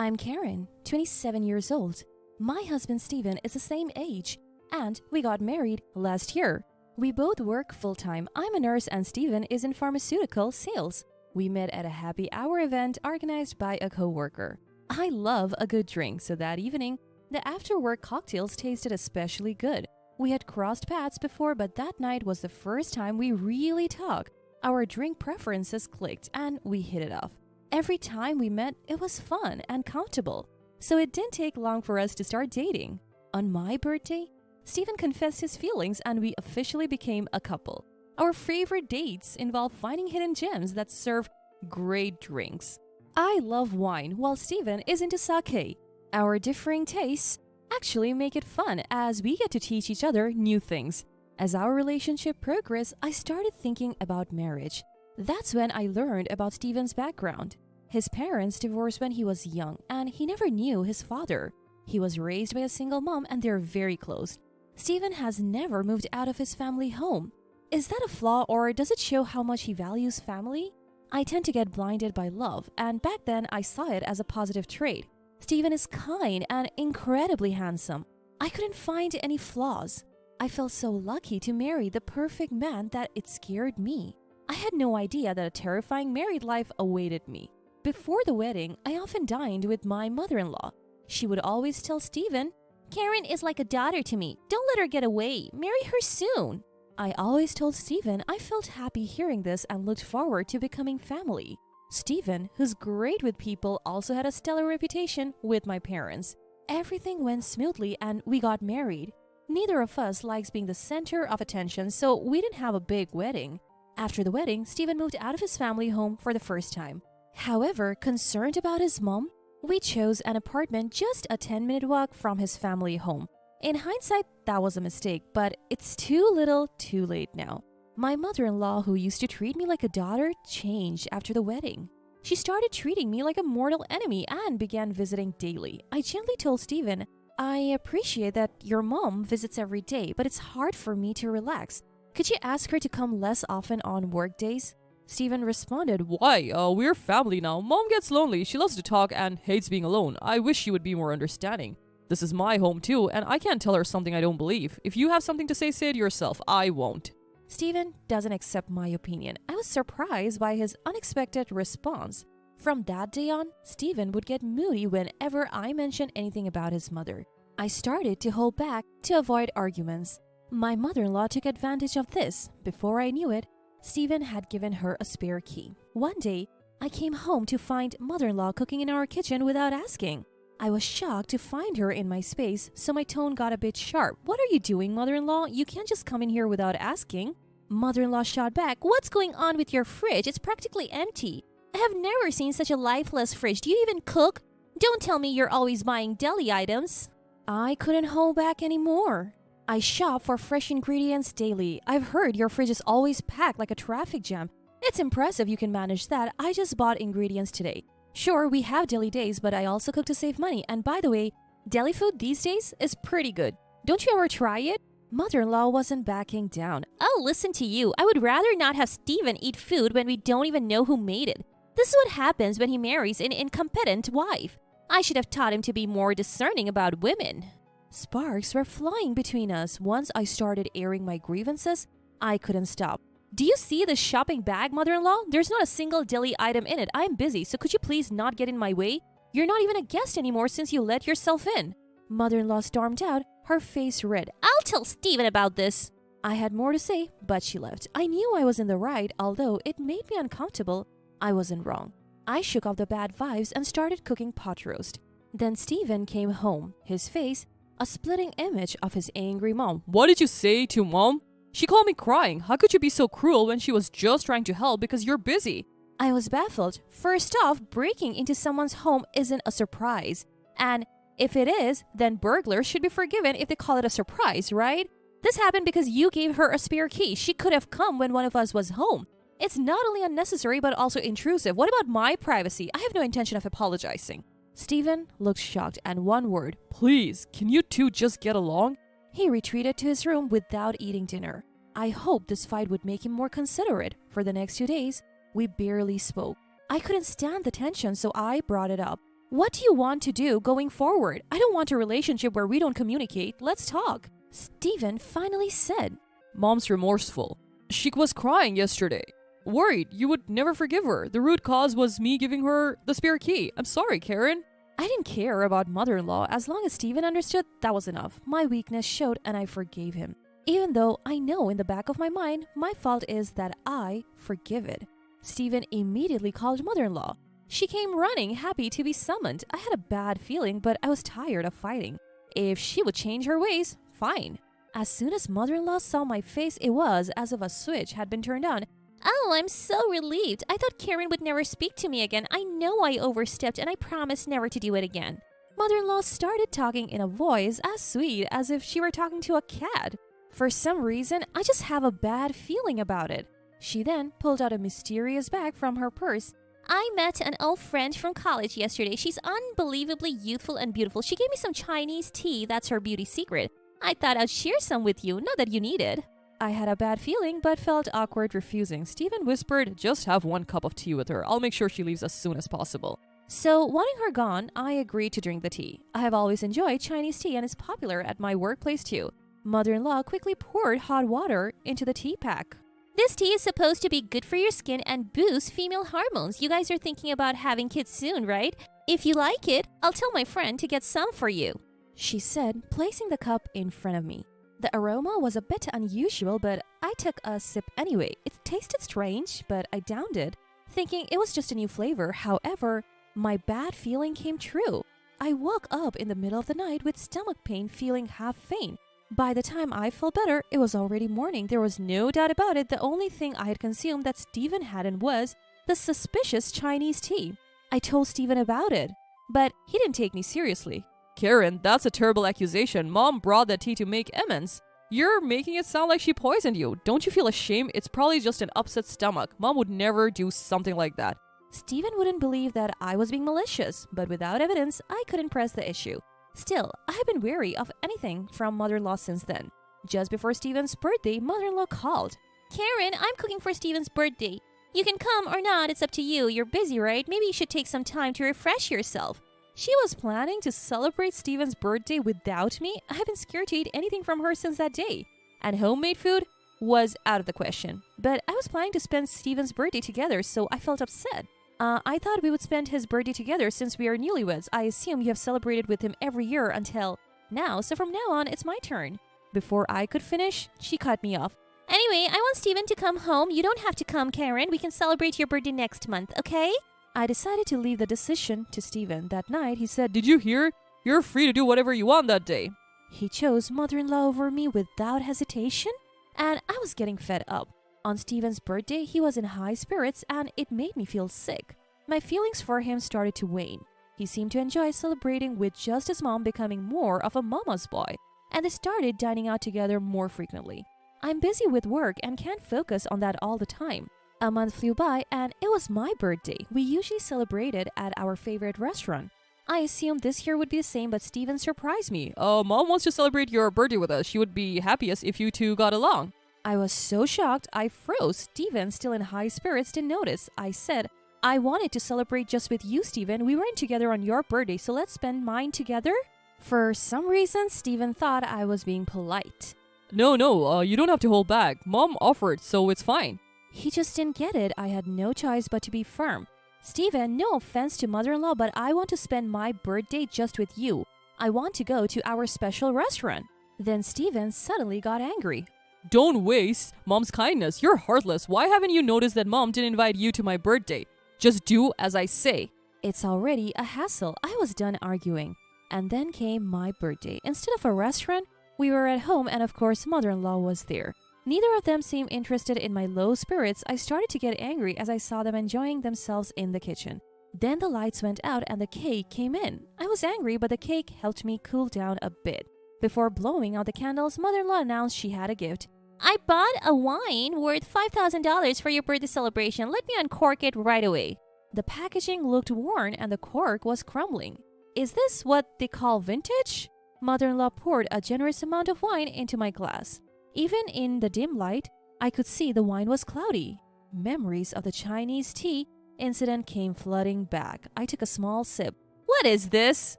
I'm Karen, 27 years old. My husband Steven is the same age, and we got married last year. We both work full-time. I'm a nurse and Steven is in pharmaceutical sales. We met at a happy hour event organized by a co-worker. I love a good drink, so that evening, the after-work cocktails tasted especially good. We had crossed paths before, but that night was the first time we really talked. Our drink preferences clicked and we hit it off. Every time we met, it was fun and comfortable. So it didn't take long for us to start dating. On my birthday, Steven confessed his feelings and we officially became a couple. Our favorite dates involve finding hidden gems that serve great drinks. I love wine while Steven is into sake. Our differing tastes actually make it fun as we get to teach each other new things. As our relationship progressed, I started thinking about marriage. That's when I learned about Steven's background. His parents divorced when he was young and he never knew his father. He was raised by a single mom and they're very close. Steven has never moved out of his family home. Is that a flaw or does it show how much he values family? I tend to get blinded by love, and back then I saw it as a positive trait. Steven is kind and incredibly handsome. I couldn't find any flaws. I felt so lucky to marry the perfect man that it scared me. I had no idea that a terrifying married life awaited me. Before the wedding, I often dined with my mother-in-law. She would always tell Steven, "Karen is like a daughter to me. Don't let her get away. Marry her soon." I always told Steven I felt happy hearing this and looked forward to becoming family. Steven, who's great with people, also had a stellar reputation with my parents. Everything went smoothly and we got married. Neither of us likes being the center of attention, so we didn't have a big wedding. After the wedding, Steven moved out of his family home for the first time. However, concerned about his mom, we chose an apartment just a 10-minute walk from his family home. In hindsight, that was a mistake, but it's too little, too late now. My mother-in-law, who used to treat me like a daughter, changed after the wedding. She started treating me like a mortal enemy and began visiting daily. I gently told Steven, "I appreciate that your mom visits every day, but it's hard for me to relax. Could you ask her to come less often on work days?" Steven responded, Why? We're family now. Mom gets lonely. She loves to talk and hates being alone. I wish she would be more understanding. This is my home too, and I can't tell her something I don't believe. If you have something to say it yourself. I won't. Steven doesn't accept my opinion. I was surprised by his unexpected response. From that day on, Steven would get moody whenever I mentioned anything about his mother. I started to hold back to avoid arguments. My mother-in-law took advantage of this. Before I knew it, Steven had given her a spare key. One day, I came home to find mother-in-law cooking in our kitchen without asking. I was shocked to find her in my space, so my tone got a bit sharp. "What are you doing, mother-in-law? You can't just come in here without asking." Mother-in-law shot back, "What's going on with your fridge? It's practically empty. I have never seen such a lifeless fridge. Do you even cook? Don't tell me you're always buying deli items." I couldn't hold back anymore. "I shop for fresh ingredients daily. I've heard your fridge is always packed like a traffic jam. It's impressive you can manage that. I just bought ingredients today. Sure, we have deli days, but I also cook to save money. And by the way, deli food these days is pretty good. Don't you ever try it?" Mother-in-law wasn't backing down. "Oh, listen to you. I would rather not have Steven eat food when we don't even know who made it. This is what happens when he marries an incompetent wife. I should have taught him to be more discerning about women." Sparks were flying between us. Once I started airing my grievances, I couldn't stop. "Do you see this shopping bag, mother-in-law? There's not a single deli item in it. I am busy, so could you please not get in my way? You're not even a guest anymore since you let yourself in." Mother-in-law stormed out, her face red. "I'll tell Steven about this." I had more to say, but she left. I knew I was in the right, although it made me uncomfortable. I wasn't wrong. I shook off the bad vibes and started cooking pot roast. Then Steven came home, his face a splitting image of his angry mom. What did you say to Mom? She called me crying. How could you be so cruel when she was just trying to help because you're busy? I was baffled. First off, breaking into someone's home isn't a surprise. And if it is, then burglars should be forgiven if they call it a surprise, right? This happened because you gave her a spare key. She could have come when one of us was home. It's not only unnecessary but also intrusive. What about my privacy? I have no intention of apologizing. Steven looked shocked and one word. Please, can you two just get along? He retreated to his room without eating dinner. I hoped this fight would make him more considerate. For the next 2 days, we barely spoke. I couldn't stand the tension, so I brought it up. What do you want to do going forward? I don't want a relationship where we don't communicate. Let's talk. Steven finally said. Mom's remorseful. She was crying yesterday. Worried you would never forgive her. The root cause was me giving her the spare key. I'm sorry, Karen. I didn't care about mother-in-law. As long as Steven understood, that was enough. My weakness showed and I forgave him. Even though I know in the back of my mind, my fault is that I forgive it. Steven immediately called mother-in-law. She came running, happy to be summoned. I had a bad feeling, but I was tired of fighting. If she would change her ways, fine. As soon as mother-in-law saw my face, it was as if a switch had been turned on. Oh, I'm so relieved. I thought Karen would never speak to me again. I know I overstepped and I promised never to do it again. Mother-in-law started talking in a voice as sweet as if she were talking to a cat. For some reason, I just have a bad feeling about it. She then pulled out a mysterious bag from her purse. I met an old friend from college yesterday. She's unbelievably youthful and beautiful. She gave me some Chinese tea. That's her beauty secret. I thought I'd share some with you, not that you need it. I had a bad feeling, but felt awkward refusing. Steven whispered, just have 1 cup of tea with her. I'll make sure she leaves as soon as possible. So, wanting her gone, I agreed to drink the tea. I have always enjoyed Chinese tea and it's popular at my workplace too. Mother-in-law quickly poured hot water into the tea pack. This tea is supposed to be good for your skin and boost female hormones. You guys are thinking about having kids soon, right? If you like it, I'll tell my friend to get some for you, she said, placing the cup in front of me. The aroma was a bit unusual, but I took a sip anyway. It tasted strange, but I downed it, thinking it was just a new flavor. However, my bad feeling came true. I woke up in the middle of the night with stomach pain, feeling half faint. By the time I felt better, it was already morning. There was no doubt about it. The only thing I had consumed that Steven hadn't was the suspicious Chinese tea. I told Steven about it, but he didn't take me seriously. Karen, that's a terrible accusation. Mom brought that tea to make amends. You're making it sound like she poisoned you. Don't you feel ashamed? It's probably just an upset stomach. Mom would never do something like that. Steven wouldn't believe that I was being malicious, but without evidence, I couldn't press the issue. Still, I have been wary of anything from mother-in-law since then. Just before Steven's birthday, mother-in-law called. Karen, I'm cooking for Steven's birthday. You can come or not, it's up to you. You're busy, right? Maybe you should take some time to refresh yourself. She was planning to celebrate Steven's birthday without me. I have been scared to eat anything from her since that day. And homemade food was out of the question. But I was planning to spend Steven's birthday together, so I felt upset. I thought we would spend his birthday together since we are newlyweds. I assume you have celebrated with him every year until now, so from now on, it's my turn. Before I could finish, she cut me off. Anyway, I want Steven to come home. You don't have to come, Karen. We can celebrate your birthday next month, okay? I decided to leave the decision to Steven. That night, he said, Did you hear? You're free to do whatever you want that day. He chose mother-in-law over me without hesitation, and I was getting fed up. On Steven's birthday, he was in high spirits and it made me feel sick. My feelings for him started to wane. He seemed to enjoy celebrating with just his mom becoming more of a mama's boy, and they started dining out together more frequently. I'm busy with work and can't focus on that all the time. A month flew by and it was my birthday. We usually celebrated at our favorite restaurant. I assumed this year would be the same, but Steven surprised me. Mom wants to celebrate your birthday with us. She would be happiest if you two got along. I was so shocked, I froze. Steven, still in high spirits, didn't notice. I said, I wanted to celebrate just with you, Steven. We weren't together on your birthday, so let's spend mine together. For some reason, Steven thought I was being polite. No, you don't have to hold back. Mom offered, so it's fine. He just didn't get it. I had no choice but to be firm. Steven, no offense to mother-in-law, but I want to spend my birthday just with you. I want to go to our special restaurant. Then Steven suddenly got angry. Don't waste Mom's kindness. You're heartless. Why haven't you noticed that Mom didn't invite you to my birthday? Just do as I say. It's already a hassle. I was done arguing. And then came my birthday. Instead of a restaurant, we were at home and of course mother-in-law was there. Neither of them seemed interested in my low spirits. I started to get angry as I saw them enjoying themselves in the kitchen. Then the lights went out and the cake came in. I was angry, but the cake helped me cool down a bit. Before blowing out the candles, mother-in-law announced she had a gift. I bought a wine worth $5,000 for your birthday celebration. Let me uncork it right away. The packaging looked worn and the cork was crumbling. Is this what they call vintage? Mother-in-law poured a generous amount of wine into my glass. Even in the dim light, I could see the wine was cloudy. Memories of the Chinese tea incident came flooding back. I took a small sip. What is this?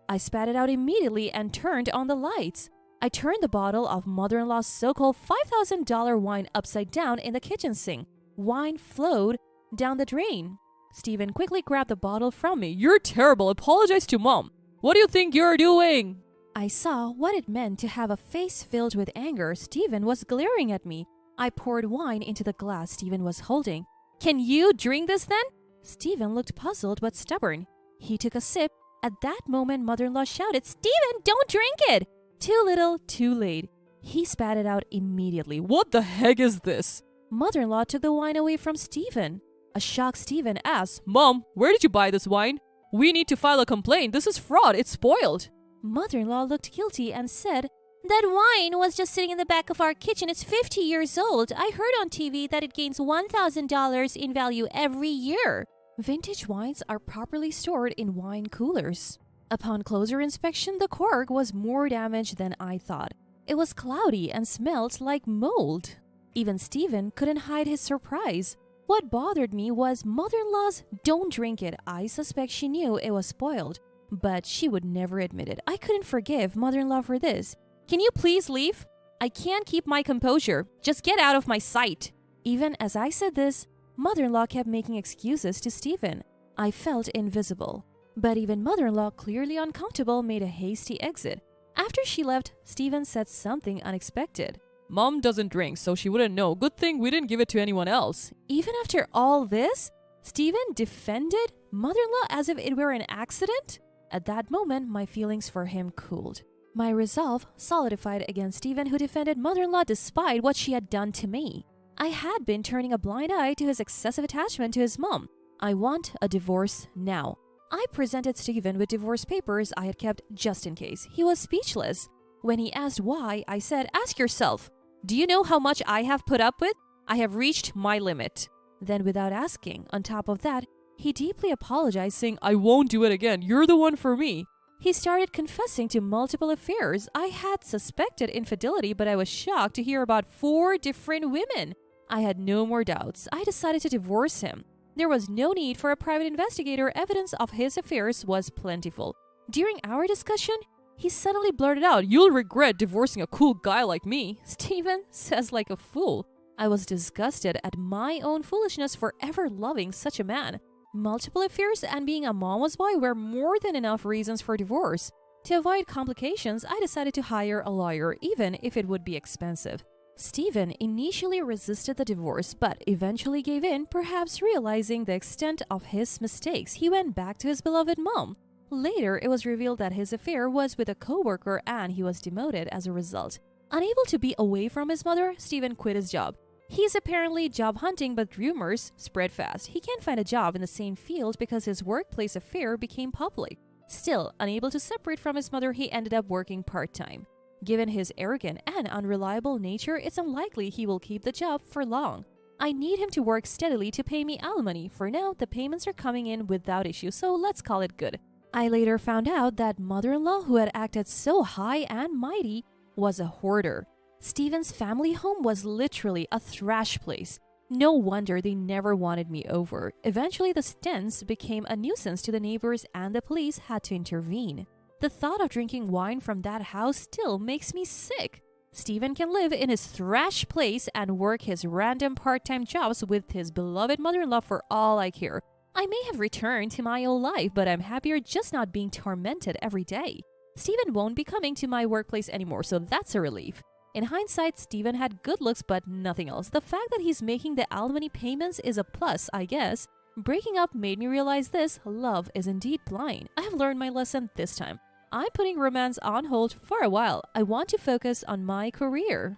I spat it out immediately and turned on the lights. I turned the bottle of mother-in-law's so-called $5,000 wine upside down in the kitchen sink. Wine flowed down the drain. Stephen quickly grabbed the bottle from me. You're terrible. Apologize to Mom. What do you think you're doing? I saw what it meant to have a face filled with anger. Stephen was glaring at me. I poured wine into the glass Stephen was holding. Can you drink this then? Stephen looked puzzled but stubborn. He took a sip. At that moment, mother-in-law shouted, Stephen, don't drink it! Too little, too late. He spat it out immediately. What the heck is this? Mother-in-law took the wine away from Stephen. A shocked Stephen asked, Mom, where did you buy this wine? We need to file a complaint. This is fraud. It's spoiled. Mother-in-law looked guilty and said, That wine was just sitting in the back of our kitchen. It's 50 years old. I heard on TV that it gains $1,000 in value every year. Vintage wines are properly stored in wine coolers. Upon closer inspection, the cork was more damaged than I thought. It was cloudy and smelled like mold. Even Stephen couldn't hide his surprise. What bothered me was mother-in-law's don't drink it. I suspect she knew it was spoiled, but she would never admit it. I couldn't forgive mother-in-law for this. Can you please leave? I can't keep my composure. Just get out of my sight. Even as I said this, mother-in-law kept making excuses to Stephen. I felt invisible. But even mother-in-law, clearly uncomfortable, made a hasty exit. After she left, Stephen said something unexpected. Mom doesn't drink, so she wouldn't know. Good thing we didn't give it to anyone else. Even after all this, Stephen defended mother-in-law as if it were an accident? At that moment, my feelings for him cooled. My resolve solidified against Stephen, who defended mother-in-law despite what she had done to me. I had been turning a blind eye to his excessive attachment to his mom. I want a divorce now. I presented Stephen with divorce papers I had kept just in case. He was speechless. When he asked why, I said, Ask yourself. Do you know how much I have put up with? I have reached my limit. Then without asking, on top of that, he deeply apologized, saying, I won't do it again. You're the one for me. He started confessing to multiple affairs. I had suspected infidelity, but I was shocked to hear about 4 different women. I had no more doubts. I decided to divorce him. There was no need for a private investigator. Evidence of his affairs was plentiful. During our discussion, he suddenly blurted out, You'll regret divorcing a cool guy like me. Stephen says like a fool. I was disgusted at my own foolishness for ever loving such a man. Multiple affairs and being a mama's boy were more than enough reasons for divorce. To avoid complications, I decided to hire a lawyer, even if it would be expensive. Stephen initially resisted the divorce, but eventually gave in, perhaps realizing the extent of his mistakes. He went back to his beloved mom. Later, it was revealed that his affair was with a co-worker and he was demoted as a result. Unable to be away from his mother, Stephen quit his job. He's apparently job hunting, but rumors spread fast. He can't find a job in the same field because his workplace affair became public. Still, unable to separate from his mother, he ended up working part-time. Given his arrogant and unreliable nature, it's unlikely he will keep the job for long. I need him to work steadily to pay me alimony. For now, the payments are coming in without issue, so let's call it good. I later found out that mother-in-law, who had acted so high and mighty, was a hoarder. Stephen's family home was literally a thrash place. No wonder they never wanted me over. Eventually, the stench became a nuisance to the neighbors and the police had to intervene. The thought of drinking wine from that house still makes me sick. Stephen can live in his thrash place and work his random part-time jobs with his beloved mother-in-law for all I care. I may have returned to my old life, but I'm happier just not being tormented every day. Stephen won't be coming to my workplace anymore, so that's a relief. In hindsight, Stephen had good looks but nothing else. The fact that he's making the alimony payments is a plus, I guess. Breaking up made me realize this: love is indeed blind. I have learned my lesson this time. I'm putting romance on hold for a while. I want to focus on my career.